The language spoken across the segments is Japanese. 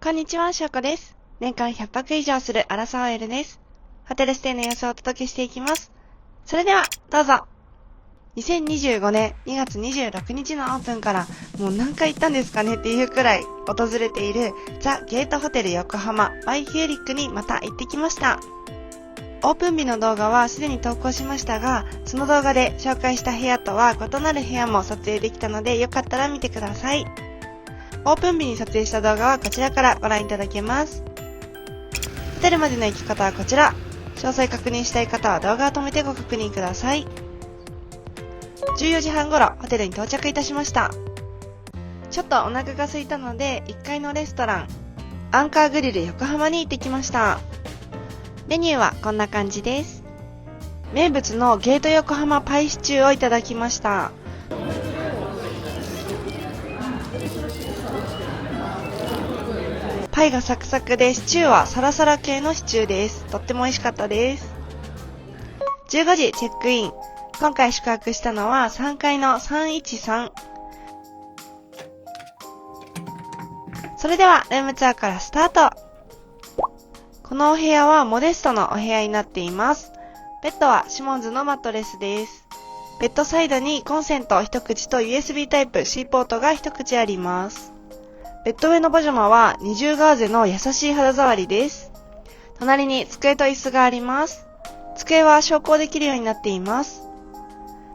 こんにちは、しょうこです。年間100泊以上するアラサー OL です。ホテルステイの様子をお届けしていきます。それでは、どうぞ。2025年2月26日のオープンからもう何回行ったんですかねっていうくらい訪れているザ・ゲートホテル横浜バイヒューリックにまた行ってきました。オープン日の動画はすでに投稿しましたが、その動画で紹介した部屋とは異なる部屋も撮影できたのでよかったら見てください。オープン日に撮影した動画はこちらからご覧いただけます。ホテルまでの行き方はこちら。詳細確認したい方は動画を止めてご確認ください。14時半頃ホテルに到着いたしました。ちょっとお腹が空いたので1階のレストランアンカーグリル横浜に行ってきました。メニューはこんな感じです。名物のゲート横浜パイシチューをいただきました。パイがサクサクでシチューはサラサラ系のシチューです。とっても美味しかったです。15時チェックイン。今回宿泊したのは3階の313。それではルームツアーからスタート。このお部屋はモデストのお部屋になっています。ベッドはシモンズのマットレスです。ベッドサイドにコンセント一口と USB タイプ C ポートが一口あります。ベッド上のパジャマは二重ガーゼの優しい肌触りです。隣に机と椅子があります。机は昇降できるようになっています。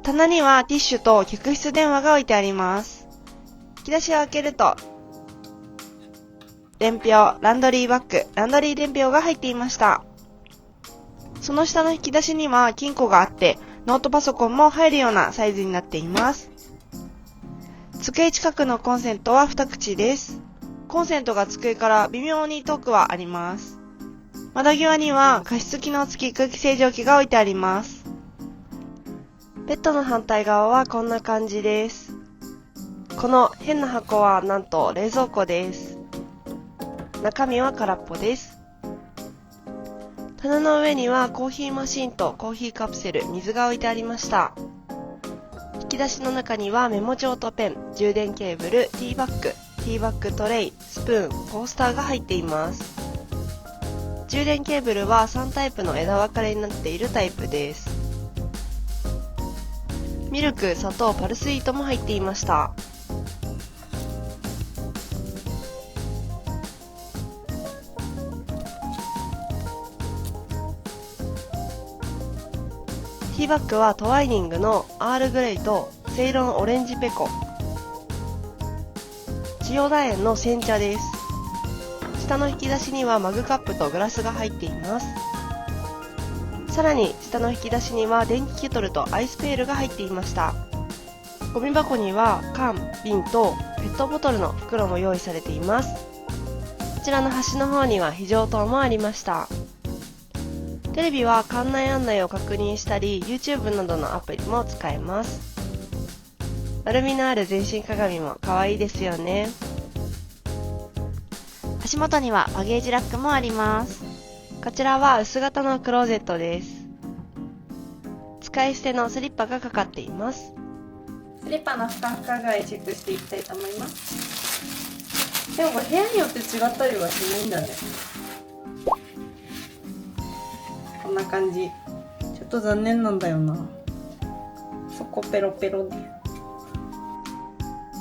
棚にはティッシュと客室電話が置いてあります。引き出しを開けると、伝票、ランドリーバッグ、ランドリー伝票が入っていました。その下の引き出しには金庫があって、ノートパソコンも入るようなサイズになっています。机近くのコンセントは2口です。コンセントが机から微妙に遠くはあります。窓際には加湿機能付き空気清浄機が置いてあります。ベッドの反対側はこんな感じです。この変な箱はなんと冷蔵庫です。中身は空っぽです。棚の上にはコーヒーマシンとコーヒーカプセル、水が置いてありました。引き出しの中にはメモ帳とペン、充電ケーブル、ティーバッグトレイ、スプーン、コースターが入っています。充電ケーブルは3タイプの枝分かれになっているタイプです。ミルク、砂糖、パルスイートも入っていました。ティーバッグはトワイニングのアールグレイとセイロンオレンジペコ。千代田園の煎茶です。下の引き出しにはマグカップとグラスが入っています。さらに下の引き出しには電気ケトルとアイスペールが入っていました。ゴミ箱には缶、瓶とペットボトルの袋も用意されています。こちらの端の方には非常灯もありました。テレビは館内案内を確認したり YouTube などのアプリも使えます。丸みのある全身鏡も可愛いですよね。足元にはバゲージラックもあります。こちらは薄型のクローゼットです。使い捨てのスリッパがかかっています。スリッパのふかふか具合チェックしていきたいと思います。でもこれ部屋によって違ったりはしないんだね。こんな感じ。ちょっと残念なんだよな。そこペロペロで。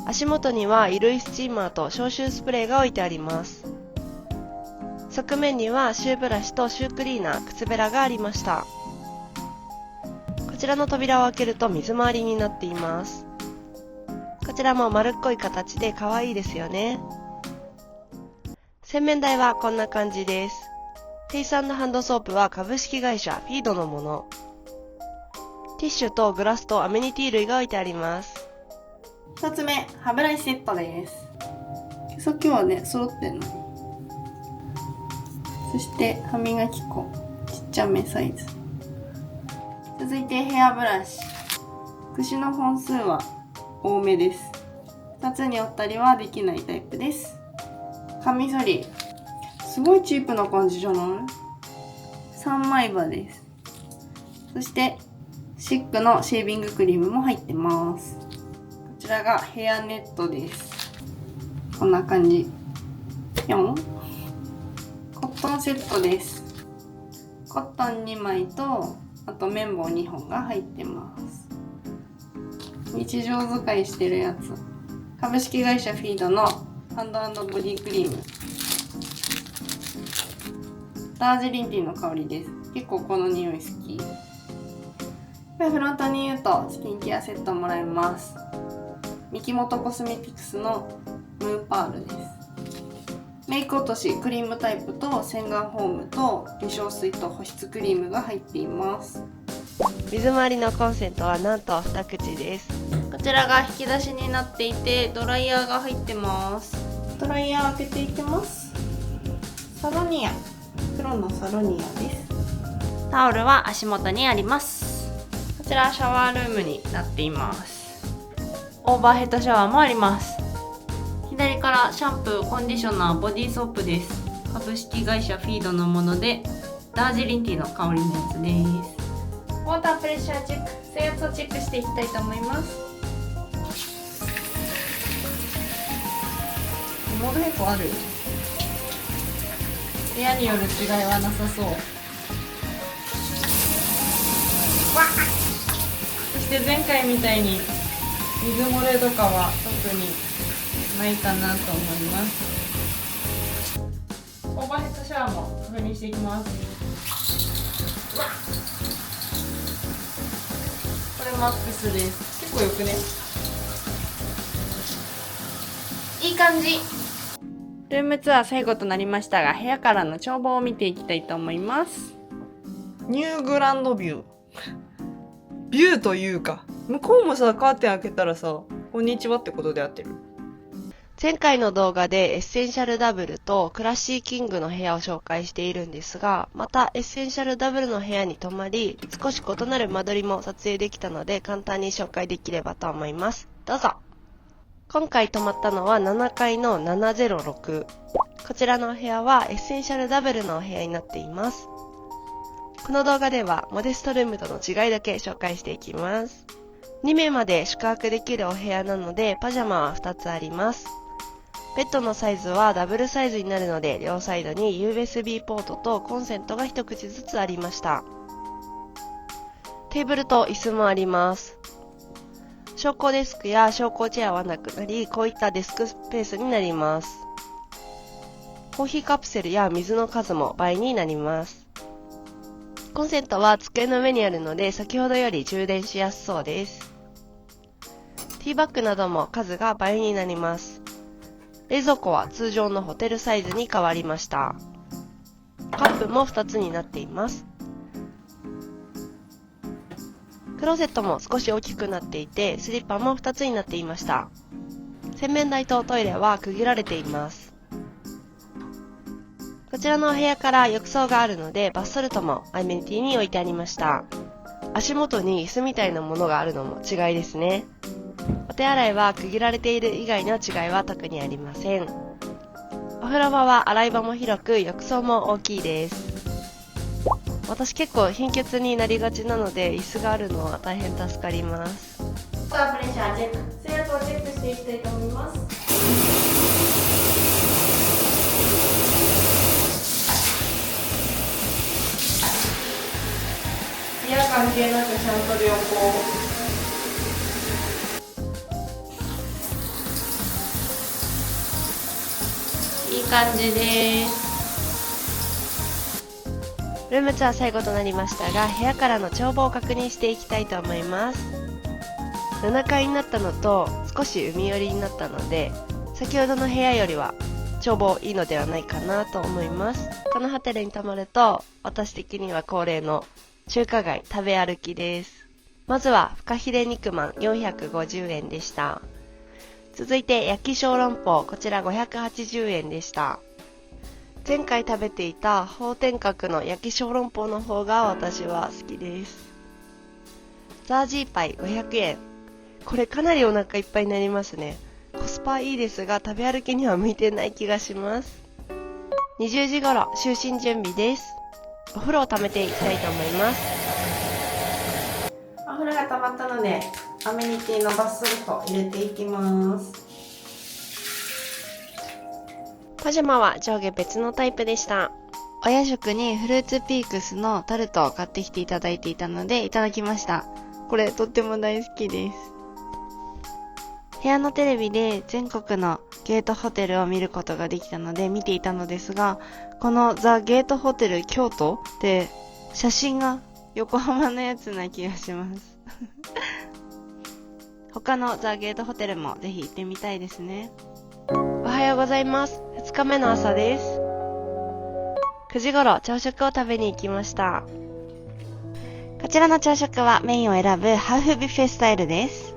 足元には衣類スチーマーと消臭スプレーが置いてあります。側面にはシューブラシとシュークリーナー、靴べらがありました。こちらの扉を開けると水回りになっています。こちらも丸っこい形で可愛いですよね。洗面台はこんな感じです。フェイス&ハンドソープは株式会社フィードのもの。ティッシュとグラスとアメニティ類が置いてあります。2つ目、歯ブラシセットです。さっきはね、揃ってんの。そして歯磨き粉、ちっちゃめサイズ。続いてヘアブラシ。櫛の本数は多めです。2つに折ったりはできないタイプです。カミソリ。すごいチープな感じじゃない？ 3 枚刃です。そしてシックのシェービングクリームも入ってます。こちらがヘアネットです。こんな感じ。4ットンセットです。コットン2枚と、あと綿棒2本が入ってます。日常使いしてるやつ。株式会社フィードのハンド&ボディクリーム。ダージリンティーの香りです。結構この匂い好き。これフロントに言うとスキンケアセットもらえます。ミキモトコスメティクスのムーンパールです。メイク落としクリームタイプと洗顔フォームと化粧水と保湿クリームが入っています。水回りのコンセントはなんと2口です。こちらが引き出しになっていてドライヤーが入ってます。ドライヤー開けていきます。サロニア、黒のサロニアです。タオルは足元にあります。こちらシャワールームになっています。オーバーヘッドシャワーもあります。左からシャンプー、コンディショナー、ボディーソープです。株式会社フィードのものでダージリンティーの香りのやつです。ウォータープレッシャーチェック、水圧をチェックしていきたいと思います。モード変更ある？部屋による違いはなさそう。そして前回みたいに水漏れとかは特にないかなと思います。オーバーヘッドシャワーも確認していきます。これマックスです。結構よくね。いい感じ。ルームツアー最後となりましたが、部屋からの眺望を見ていきたいと思います。ニューグランドビュー。ビューというか、向こうもさ、カーテン開けたらさ、こんにちはってことで合ってる？前回の動画でエッセンシャルダブルとクラッシーキングの部屋を紹介しているんですが、またエッセンシャルダブルの部屋に泊まり、少し異なる間取りも撮影できたので簡単に紹介できればと思います。どうぞ。今回泊まったのは7階の706。こちらのお部屋はエッセンシャルダブルのお部屋になっています。この動画ではモデストルームとの違いだけ紹介していきます。2名まで宿泊できるお部屋なのでパジャマは2つあります。ベッドのサイズはダブルサイズになるので両サイドに USB ポートとコンセントが1口ずつありました。テーブルと椅子もあります。昇降デスクや昇降チェアはなくなり、こういったデスクスペースになります。コーヒーカプセルや水の数も倍になります。コンセントは机の上にあるので先ほどより充電しやすそうです。ティーバッグなども数が倍になります。冷蔵庫は通常のホテルサイズに変わりました。カップも2つになっています。クローゼットも少し大きくなっていて、スリッパも2つになっていました。洗面台とトイレは区切られています。こちらのお部屋から浴槽があるので、バスソルトもアメニティに置いてありました。足元に椅子みたいなものがあるのも違いですね。お手洗いは区切られている以外の違いは特にありません。お風呂場は洗い場も広く、浴槽も大きいです。私結構貧血になりがちなので椅子があるのは大変助かります。ウォータープレッシャーチェック、水圧をチェックしていきたいと思います。部屋関係なくちゃんと良好。いい感じです。ルームツアー最後となりましたが、部屋からの眺望を確認していきたいと思います。7階になったのと少し海寄りになったので、先ほどの部屋よりは眺望いいのではないかなと思います。このホテルに泊まると私的には恒例の中華街食べ歩きです。まずはフカヒレ肉まん450円でした。続いて焼き小籠包、こちら580円でした。前回食べていた方天閣の焼き小籠包の方が私は好きです。ザージーパイ500円。これかなりお腹いっぱいになりますね。コスパいいですが食べ歩きには向いてない気がします。20時頃就寝準備です。お風呂を溜めていきたいと思います。お風呂が溜まったのでアメニティのバスソルト入れていきます。パジャマは上下別のタイプでした。お夜食にフルーツピークスのタルトを買ってきていただいていたのでいただきました。これとっても大好きです。部屋のテレビで全国のゲートホテルを見ることができたので見ていたのですが、このザ・ゲートホテル京都って写真が横浜のやつな気がします他のザ・ゲートホテルもぜひ行ってみたいですね。おはようございます。2日目の朝です。9時頃朝食を食べに行きました。こちらの朝食はメインを選ぶハーフビュッフェスタイルです。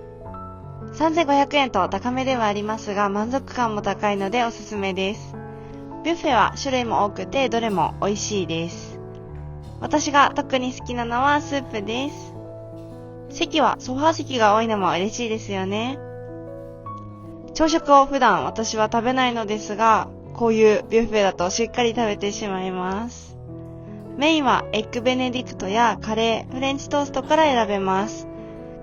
3500円と高めではありますが満足感も高いのでおすすめです。ビュッフェは種類も多くてどれも美味しいです。私が特に好きなのはスープです。席はソファー席が多いのも嬉しいですよね。朝食を普段私は食べないのですが、こういうビュッフェだとしっかり食べてしまいます。メインはエッグベネディクトやカレー、フレンチトーストから選べます。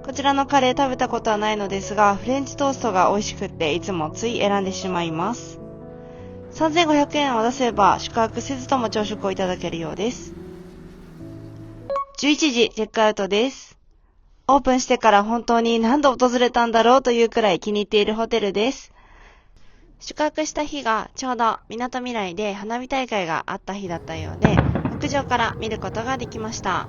こちらのカレー食べたことはないのですが、フレンチトーストが美味しくっていつもつい選んでしまいます。3500円を出せば宿泊せずとも朝食をいただけるようです。11時チェックアウトです。オープンしてから本当に何度訪れたんだろうというくらい気に入っているホテルです。宿泊した日がちょうどみなとみらいで花火大会があった日だったようで、屋上から見ることができました。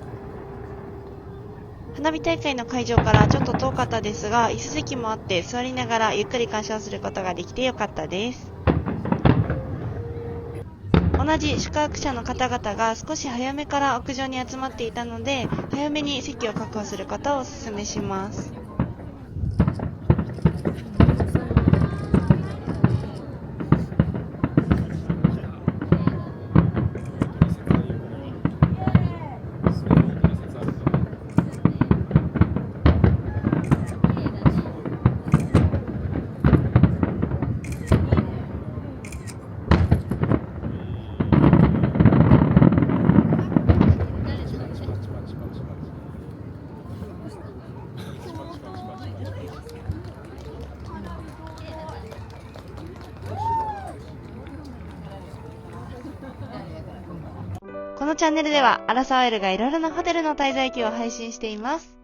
花火大会の会場からちょっと遠かったですが、椅子席もあって座りながらゆっくり鑑賞することができてよかったです。同じ宿泊者の方々が少し早めから屋上に集まっていたので、早めに席を確保することをお勧めします。このチャンネルではアラサー OL がいろいろなホテルの滞在記を配信しています。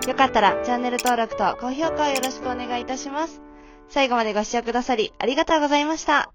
よかったらチャンネル登録と高評価をよろしくお願いいたします。最後までご視聴くださりありがとうございました。